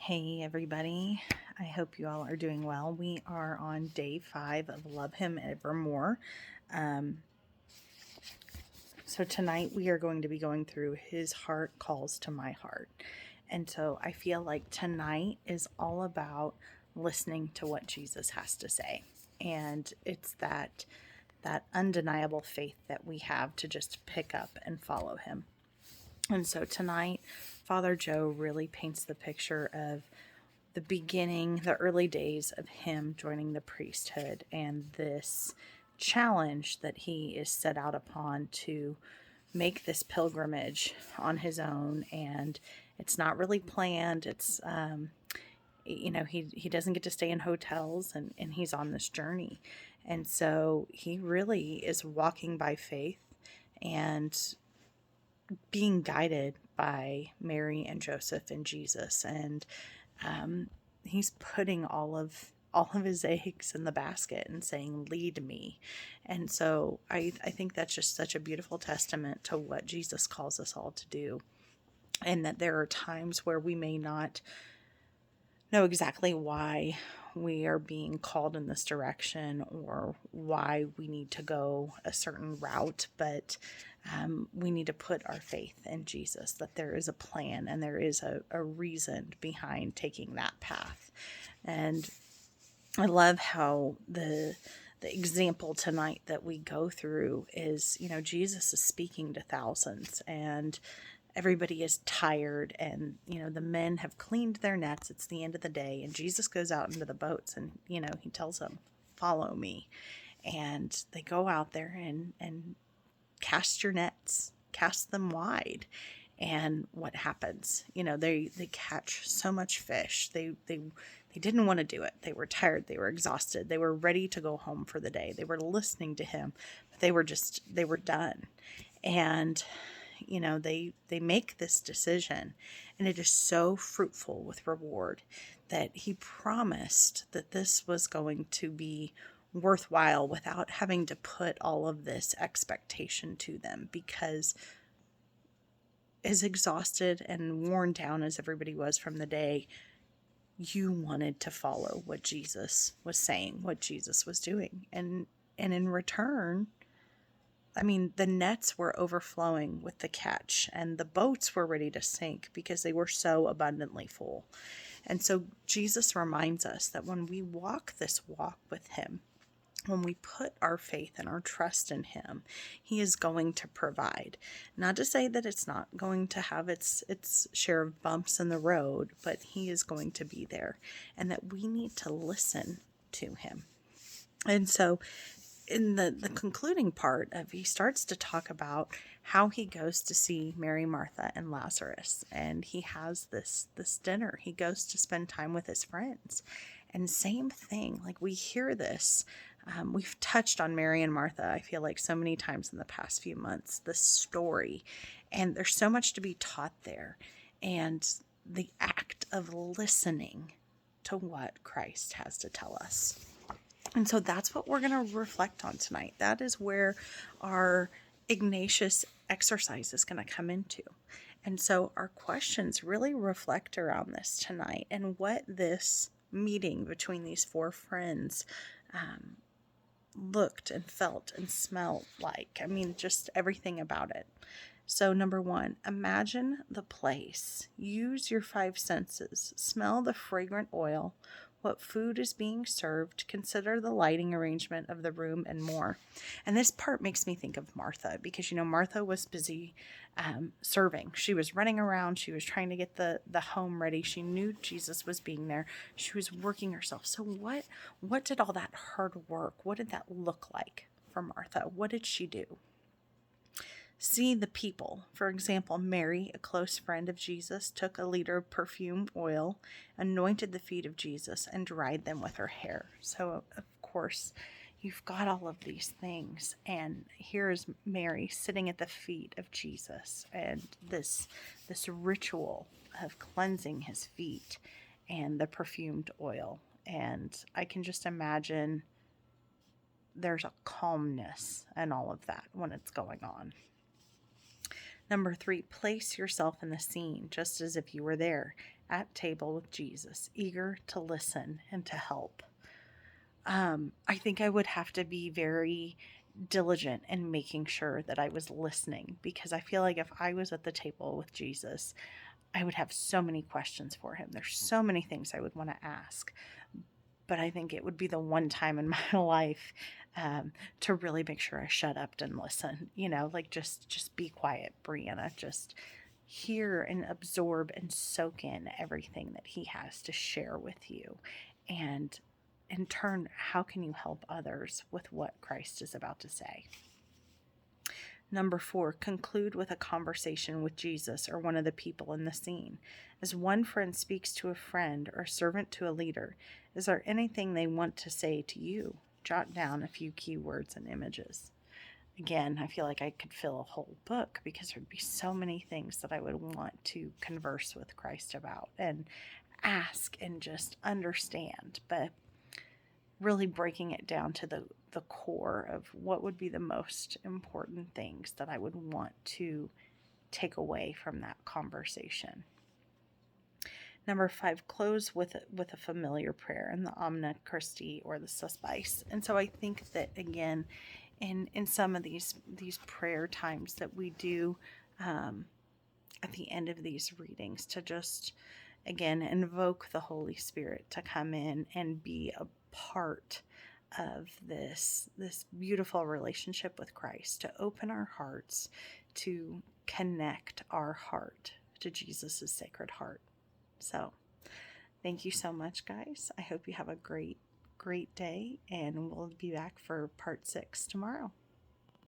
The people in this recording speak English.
Hey everybody, I hope you all are doing well. We are on day 5 of Love Him Evermore. So tonight we are going to be going through His Heart Calls to My Heart. And so I feel like tonight is all about listening to what Jesus has to say. And it's that undeniable faith that we have to just pick up and follow Him. And so tonight, Father Joe really paints the picture of the beginning, the early days of him joining the priesthood, and this challenge that he is set out upon to make this pilgrimage on his own. And it's not really planned. It's, he doesn't get to stay in hotels, and he's on this journey. And so he really is walking by faith and being guided by Mary and Joseph and Jesus. And he's putting all of his eggs in the basket and saying, lead me. And so I think that's just such a beautiful testament to what Jesus calls us all to do. And that there are times where we may not know exactly why we are being called in this direction or why we need to go a certain route, but we need to put our faith in Jesus, that there is a plan and there is a reason behind taking that path. And I love how the example tonight that we go through is, Jesus is speaking to thousands, and everybody is tired, and the men have cleaned their nets. It's the end of the day, and Jesus goes out into the boats, and he tells them, follow me. And they go out there and cast your nets, cast them wide. And what happens? They catch so much fish. They didn't want to do it. They were tired. They were exhausted. They were ready to go home for the day. They were listening to him, but they were done. And they make this decision, and it is so fruitful with reward that he promised that this was going to be worthwhile without having to put all of this expectation to them, because as exhausted and worn down as everybody was from the day, you wanted to follow what Jesus was saying, what Jesus was doing. And in return, the nets were overflowing with the catch, and the boats were ready to sink because they were so abundantly full. And so Jesus reminds us that when we walk this walk with him, when we put our faith and our trust in him, he is going to provide. Not to say that it's not going to have its share of bumps in the road, but he is going to be there, and that we need to listen to him. And so in the concluding part of, he starts to talk about how he goes to see Mary, Martha, and Lazarus, and he has this dinner. He goes to spend time with his friends, and same thing. Like, we hear this. We've touched on Mary and Martha, I feel like, so many times in the past few months, this story, and there's so much to be taught there. And the act of listening to what Christ has to tell us. And so that's what we're going to reflect on tonight. That is where our Ignatius exercise is going to come into. And so our questions really reflect around this tonight, and what this meeting between these 4 friends looked and felt and smelled like. Just everything about it. So 1, imagine the place. Use your 5 senses. Smell the fragrant oil, what food is being served, consider the lighting arrangement of the room, and more. And this part makes me think of Martha, because Martha was busy serving. She was running around. She was trying to get the home ready. She knew Jesus was being there. She was working herself. So what did all that hard work, what did that look like for Martha? What did she do? See the people. For example, Mary, a close friend of Jesus, took a liter of perfume oil, anointed the feet of Jesus, and dried them with her hair. So, of course, you've got all of these things. And here's Mary sitting at the feet of Jesus, and this ritual of cleansing his feet and the perfumed oil. And I can just imagine there's a calmness and all of that when it's going on. 3, place yourself in the scene, just as if you were there. at table with Jesus, eager to listen and to help. I think I would have to be very diligent in making sure that I was listening, because I feel like if I was at the table with Jesus, I would have so many questions for him. There's so many things I would want to ask, but I think it would be the one time in my life to really make sure I shut up and listen. Like just be quiet, Brianna. Just hear and absorb and soak in everything that he has to share with you, and in turn, how can you help others with what Christ is about to say? Number 4, conclude with a conversation with Jesus or one of the people in the scene. As one friend speaks to a friend or a servant to a leader, is there anything they want to say to you? Jot down a few key words and images. Again, I feel like I could fill a whole book, because there'd be so many things that I would want to converse with Christ about and ask and just understand. But really breaking it down to the core of what would be the most important things that I would want to take away from that conversation. Number 5, close with a familiar prayer in the Omne Christi or the Suspice. And so I think that, again, in some of these prayer times that we do at the end of these readings, to just, again, invoke the Holy Spirit to come in and be a part of this beautiful relationship with Christ, to open our hearts, to connect our heart to Jesus' Sacred Heart. So thank you so much, guys. I hope you have a great day, and we'll be back for part 6 tomorrow.